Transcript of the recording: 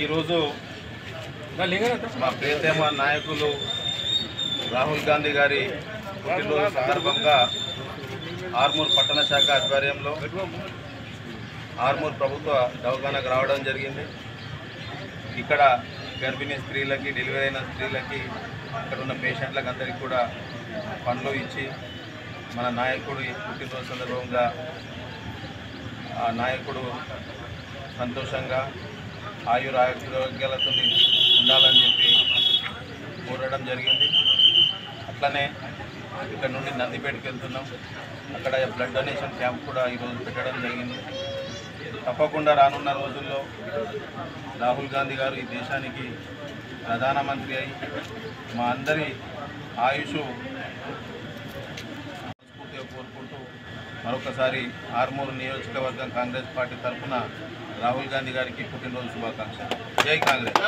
ఈరోజు మా ప్రియతమ నాయకులు రాహుల్ గాంధీ గారి పుట్టినరోజు సందర్భంగా ఆర్మూర్ పట్టణ శాఖ ఆధ్వర్యంలో ఆర్మూర్ ప్రభుత్వ దవాఖానకు రావడం జరిగింది. ఇక్కడ గర్భిణీ స్త్రీలకి, డెలివరీ అయిన స్త్రీలకి, అక్కడ ఉన్న పేషెంట్లకు అందరికీ కూడా పండ్లు ఇచ్చి మన నాయకుడు పుట్టినరోజు సందర్భంగా ఆ నాయకుడు సంతోషంగా ఆరోగ్యాలతో ఉండాలని చెప్పి కోరడం జరిగింది. అట్లనే ఇక్కడ నుండి నందిపేటకి వెళ్తున్నాం. అక్కడ బ్లడ్ డొనేషన్ క్యాంప్ కూడా ఈరోజు పెట్టడం జరిగింది. తప్పకుండా రానున్న రోజుల్లో రాహుల్ గాంధీ గారు ఈ దేశానికి ప్రధానమంత్రి అయి మా అందరి ఆయుష్ స్ఫూర్తిగా కోరుకుంటూ మరొకసారి ఆర్మూరు నియోజకవర్గం కాంగ్రెస్ పార్టీ తరఫున రాహుల్ గాంధీ గారికి పుట్టినరోజు శుభాకాంక్షలు. జై కాంగ్రెస్.